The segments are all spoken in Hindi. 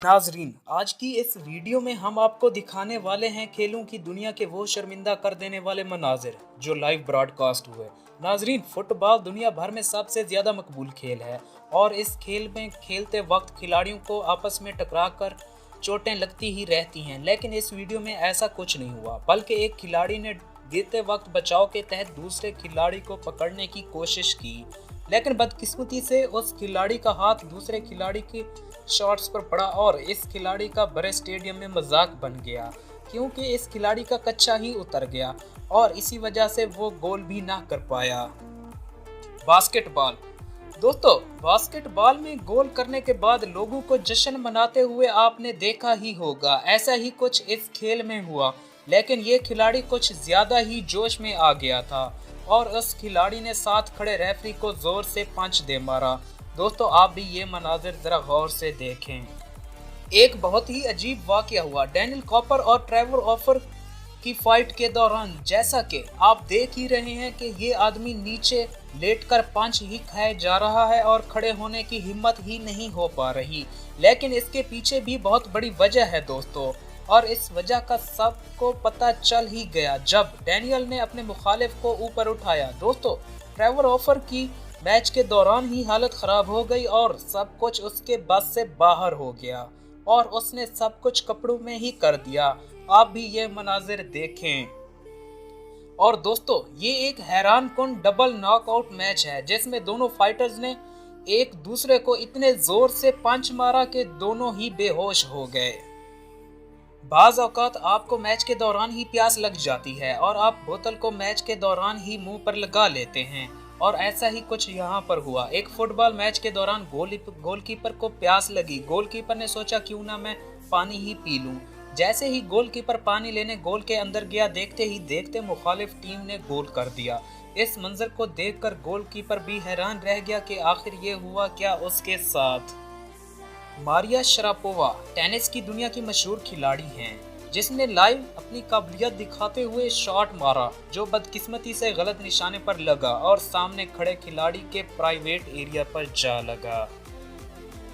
नाजरीन, आज की इस वीडियो में हम आपको दिखाने वाले हैं खेलों की दुनिया के वो शर्मिंदा कर देने वाले मनाजिर जो लाइव ब्रॉडकास्ट हुए। नाजरीन, फुटबॉल दुनिया भर में सबसे ज़्यादा मकबूल खेल है और इस खेल में खेलते वक्त खिलाड़ियों को आपस में टकरा कर चोटें लगती ही रहती हैं, लेकिन इस वीडियो में ऐसा कुछ नहीं हुआ, बल्कि एक खिलाड़ी ने गिरते वक्त बचाव के तहत दूसरे खिलाड़ी को पकड़ने की कोशिश की, लेकिन बदकिस्मती से उस खिलाड़ी का हाथ दूसरे खिलाड़ी के शॉट्स पर पड़ा और इस खिलाड़ी का बड़े स्टेडियम में मजाक बन गया, क्योंकि इस खिलाड़ी का कच्चा ही उतर गया और इसी वजह से वो गोल भी ना कर पाया। बास्केटबॉल। दोस्तों, बास्केटबॉल में गोल करने के बाद लोगों को जश्न मनाते हुए आपने देखा ही होगा। ऐसा ही कुछ इस खेल में हुआ, लेकिन ये खिलाड़ी कुछ ज्यादा ही जोश में आ गया था और उस खिलाड़ी ने साथ खड़े रेफरी को जोर से पंच दे मारा। दोस्तों, आप भी ये मनाजिर जरा गौर से देखें। एक बहुत ही अजीब वाकया हुआ डैनियल कॉपर और ट्रेवर ऑफर की फाइट के दौरान। जैसा कि आप देख ही रहे हैं कि ये आदमी नीचे लेटकर पंच ही खाए जा रहा है और खड़े होने की हिम्मत ही नहीं हो पा रही, लेकिन इसके पीछे भी बहुत बड़ी वजह है दोस्तों, और इस वजह का सबको पता चल ही गया जब डैनियल ने अपने मुखालिफ को ऊपर उठाया। दोस्तों, ट्रेवर ऑफर की मैच के दौरान ही हालत खराब हो गई और सब कुछ उसके बस से बाहर हो गया और उसने सब कुछ कपड़ों में ही कर दिया। आप भी ये मनाजिर देखें। और दोस्तों, ये एक हैरान कुन डबल नॉकआउट मैच है जिसमें दोनों फाइटर्स ने एक दूसरे को इतने जोर से पंच मारा कि दोनों ही बेहोश हो गए। बाज औकात आपको मैच के दौरान ही प्यास लग जाती है और आप बोतल को मैच के दौरान ही मुंह पर लगा लेते हैं, और ऐसा ही कुछ यहाँ पर हुआ। एक फुटबॉल मैच के दौरान गोलकीपर को प्यास लगी। गोलकीपर ने सोचा क्यों ना मैं पानी ही पी लूं। जैसे ही गोलकीपर पानी लेने गोल के अंदर गया, देखते ही देखते मुखालिफ टीम ने गोल कर दिया। इस मंजर को देखकर गोलकीपर भी हैरान रह गया कि आखिर ये हुआ क्या उसके साथ। मारिया शरापोवा टेनिस की दुनिया की मशहूर खिलाड़ी हैं, जिसने लाइव अपनी काबिलियत दिखाते हुए शॉट मारा जो बदकिस्मती से गलत निशाने पर लगा और सामने खड़े खिलाड़ी के प्राइवेट एरिया पर जा लगा।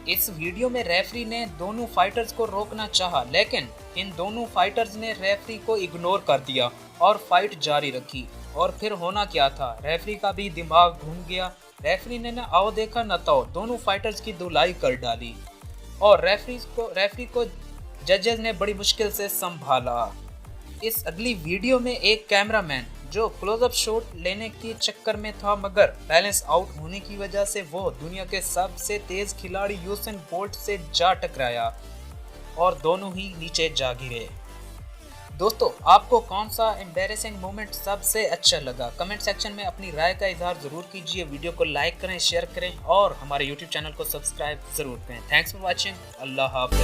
इस वीडियो में रेफरी ने दोनों फाइटर्स को रोकना चाहा, लेकिन इन दोनों फाइटर्स ने रेफरी को इग्नोर कर दिया और फाइट जारी रखी। और फिर होना क्या था, रेफरी का भी दिमाग घूम गया। रेफरी ने ना आओ देखा न तो दोनों फाइटर्स की धुलाई कर डाली और रेफरी को जजेस ने बड़ी मुश्किल से संभाला। इस अगली वीडियो में एक कैमरामैन जो क्लोजअप शॉट लेने के चक्कर में था, मगर बैलेंस आउट होने की वजह से वो दुनिया के सबसे तेज खिलाड़ी यूसेन बोल्ट से जा टकराया और दोनों ही नीचे जा गिरे। दोस्तों, आपको कौन सा एम्बैरेसिंग मोमेंट सबसे अच्छा लगा? कमेंट सेक्शन में अपनी राय का इजहार जरूर कीजिए। वीडियो को लाइक करें, शेयर करें और हमारे यूट्यूब चैनल को सब्सक्राइब जरूर करें। Thanks for watching. अल्लाह हाफ़िज़।